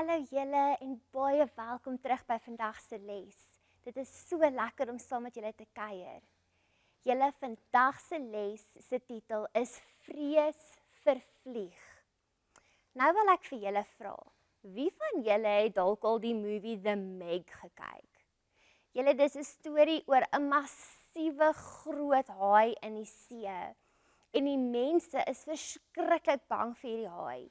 Hallo julle en baie welkom terug by vandag se les. Dit is so lekker om saam met julle te kuier. Julle vandag se les se titel is Vrees vervlieg. Nou wil ek vir julle vra, wie van julle het dalk al die movie The Meg gekyk? Julle, dis 'n storie oor 'n massiewe groot haai in die see. En die mense is verskriklik bang vir hierdie haai.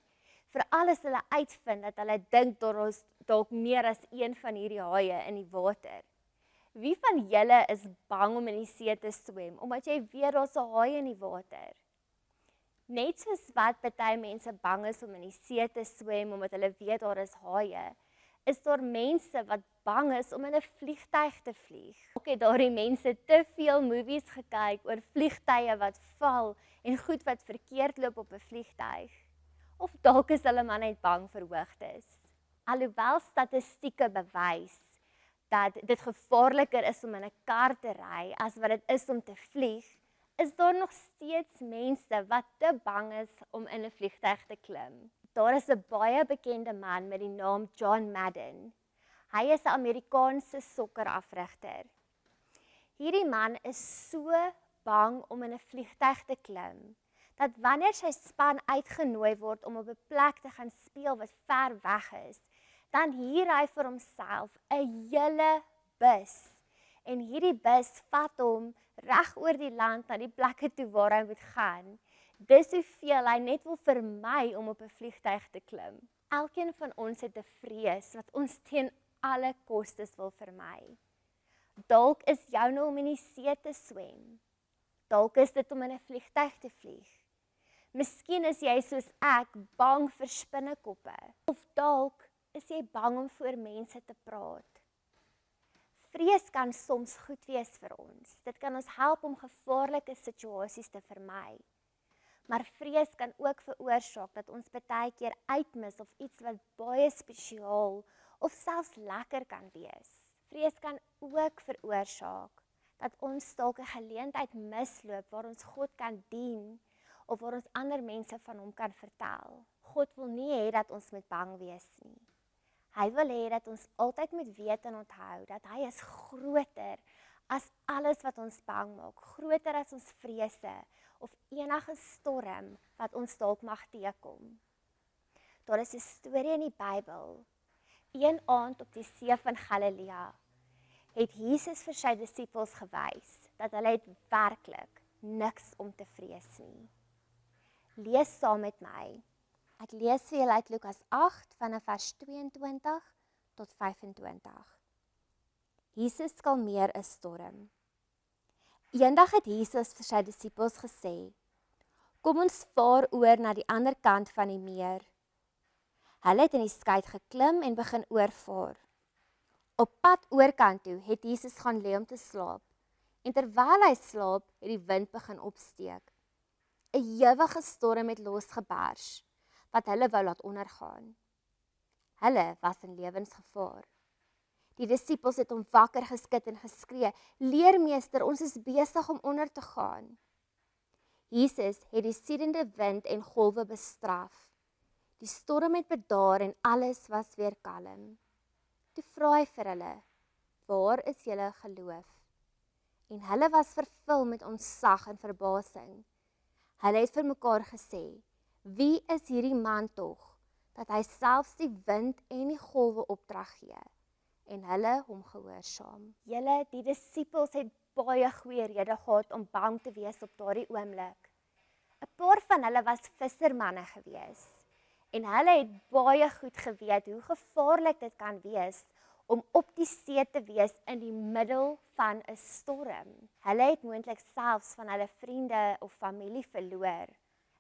Veral as hulle uitvind dat hulle dink daar is dalk meer as een van hierdie haie in die water. Wie van julle is bang om in die see te swem, omdat jy weet daar's 'n haai in die water? Net soos wat baie mense bang is om in die see te swem, omdat hulle weet daar is haie, is daar mense wat bang is om in 'n vliegtuig te vlieg. Ook het daardie mense te veel movies gekyk oor vliegtye wat val en goed wat verkeerd loop op 'n vliegtuig. Of dalk is hulle maar net bang vir hoogtes. Alhoewel statistieke bewys dat dit gevaarliker is om in 'n kar te ry as wat dit is om te vlieg, is daar nog steeds mense wat te bang is om in 'n vliegtuig te klim. Daar is 'n baie bekende man met die naam John Madden. Hy is 'n Amerikaanse sokkerafrigter. Hierdie man is so bang om in 'n vliegtuig te klim, dat wanneer sy span uitgenooi word om op 'n plek te gaan speel wat ver weg is, dan huur hy vir homself 'n hele bus. En hierdie bus vat hom reg oor die land na die plekke toe waar hy moet gaan. Dis hoeveel hy net wil vermy om op 'n vliegtuig te klim. Elkeen van ons het 'n vrees wat ons teen alle kostes wil vermy. Dalk is joune om in die see te swem. Dalk is dit om in 'n vliegtuig te vlieg. Miskien is jy soos ek bang vir spinnekoppe. Of dalk is jy bang om voor mense te praat. Vrees kan soms goed wees vir ons. Dit kan ons help om gevaarlike situasies te vermy. Maar vrees kan ook veroorsaak dat ons baie keer uitmis of iets wat baie spesiaal of selfs lekker kan wees. Vrees kan ook veroorsaak dat ons dalk 'n geleentheid misloop waar ons God kan dien of waar ons ander mense van hom kan vertel. God wil nie hê dat ons moet bang wees nie. Hy wil hê dat ons altyd moet weet en onthou dat hy is groter as alles wat ons bang maak, groter as ons vrese of enige storm wat ons dalk mag teekom. Daar is 'n storie in die Bybel. Een aand op die see van Galilea het Jesus vir sy disippels gewys dat hulle het werklik niks om te vrees nie. Lees saam met my. Ek lees vir julle uit Lukas 8 vanaf vers 22 tot 25. Jesus kalmeer 'n storm. Eendag het Jesus vir sy disippels gesê, "Kom ons vaar oor na die ander kant van die meer." Hulle het in die skei geklim en begin oorvaar. Op pad oorkant toe het Jesus gaan lê om te slaap. En terwyl hy slaap, het die wind begin opsteek. 'n Ewige storm het losgebars wat hulle wou laat ondergaan. Hulle was in lewensgevaar. Die disippels het hom wakker geskit en geskree, "Leermeester, ons is besig om onder te gaan." Jesus het die siedende wind en golwe bestraf. Die storm het bedaar en alles was weer kalm. Toe vra hy vir hulle, "Waar is julle geloof?" En hulle was vervul met ontzag en verbasing. Hulle het vir mekaar gesê, "Wie is hierdie man tog, dat hy selfs die wind en die golwe opdrag gee?" En hulle hom gehoorsaam. Julle, die disippels het baie goeie rede gehad om bang te wees op daardie oomblik. 'n Paar van hulle was vissermanne gewees. En hulle het baie goed geweet hoe gevaarlik dit kan wees om op die see te wees in die middel van 'n storm. Hulle het moontlik selfs van hulle vriende of familie verloor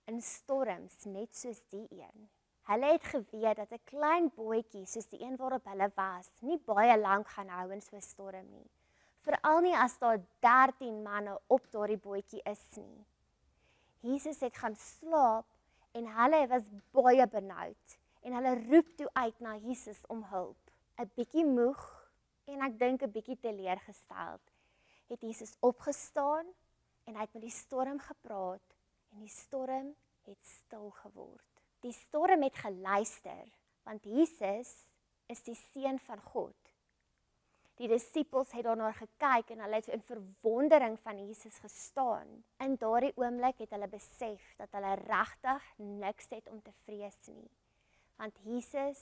in storms net soos die een. Hulle het geweet dat 'n klein bootjie soos die een waarop hulle was, nie baie lank gaan hou in so 'n storm nie. Veral nie as daar 13 manne op daardie bootjie is nie. Jesus het gaan slaap en hulle was baie benoud en hulle roep toe uit na Jesus om hulp. 'n Bietjie moeg en ek dink 'n bietjie teleurgesteld, het Jesus opgestaan en hy het met die storm gepraat en die storm het stil geword. Die storm het geluister, Want Jesus is die seun van God. Die disippels het daarna gekyk en hulle het in verwondering van Jesus gestaan. In daardie oomblik het hulle besef dat hulle regtig niks het om te vrees nie. Want Jesus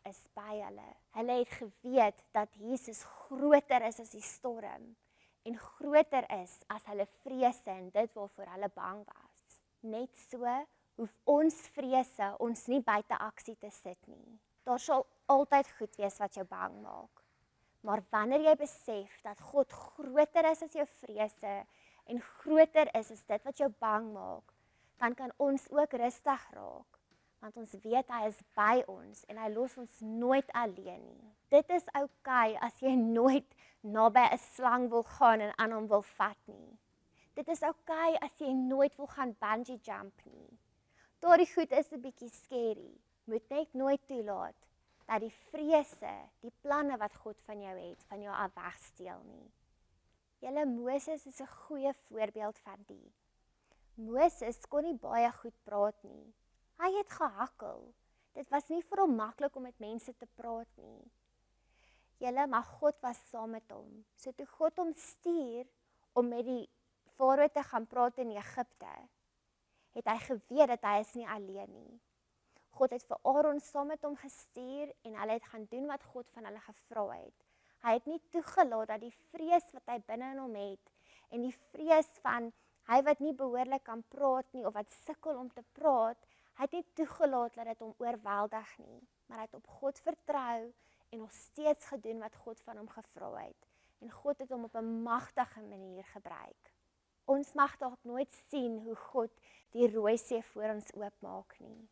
is by hulle. Hulle het geweet dat Jesus groter is as die storm en groter is as hulle vrese en dit waarvoor hulle bang was. Net so hoef ons vrese ons nie buite aksie te sit nie. Daar sal altyd goed wees wat jou bang maak. Maar wanneer jy besef dat God groter is as jou vrese en groter is as dit wat jou bang maak, dan kan ons ook rustig raak. Want ons weet hy is by ons en hy los ons nooit alleen nie. Dit is oukei as jy nooit naby 'n slang wil gaan en aan hom wil vat nie. Dit is oukei as jy nooit wil gaan bungee jump nie. Daardie goed is 'n bietjie scary. Moet net nooit toelaat dat die vrese, die planne wat God van jou af wegsteel nie. Julle Moses is 'n goeie voorbeeld van die. Moses kon nie baie goed praat nie. Hy het gehakkel. Dit was nie vir hom maklik om met mense te praat nie. Julle, maar God was saam met hom. So toe God hom stuur om met die Farao te gaan praat in Egipte, het hy geweet dat hy is nie alleen nie. God het vir Aaron saam met hom gestuur en hulle het gaan doen wat God van hulle gevra het. Hy het nie toegelaat dat die vrees wat hy binne in hom het en die vrees van hy wat nie behoorlik kan praat nie of wat sukkel om te praat, hy het nie toegelaat dat dit hom oorweldig nie, maar hy het op God vertrou en nog steeds gedoen wat God van hom gevra het. En God het hom op 'n magtige manier gebruik. Ons mag dalk nooit sien hoe God die Rooi See voor ons oopmaak nie.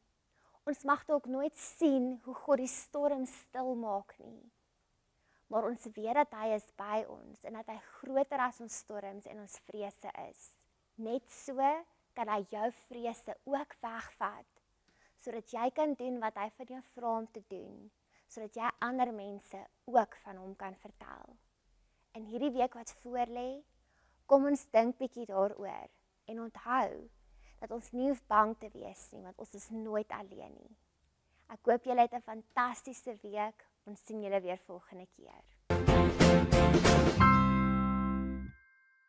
Ons mag dalk nooit sien hoe God die storm stil maak nie. Maar ons weet dat hy is by ons en dat hy groter as ons storms en ons vrese is. Net so kan hy jou vrese ook wegvat, sodat jy kan doen wat hy van jou vra om te doen, sodat jy ander mense ook van hom kan vertel. In hierdie week wat voorlê, kom ons dink bietjie daaroor en onthou dat ons nie hoef bang te wees nie, want ons is nooit alleen nie. Ek hoop julle het 'n fantastiese week. Ons sien julle weer volgende keer.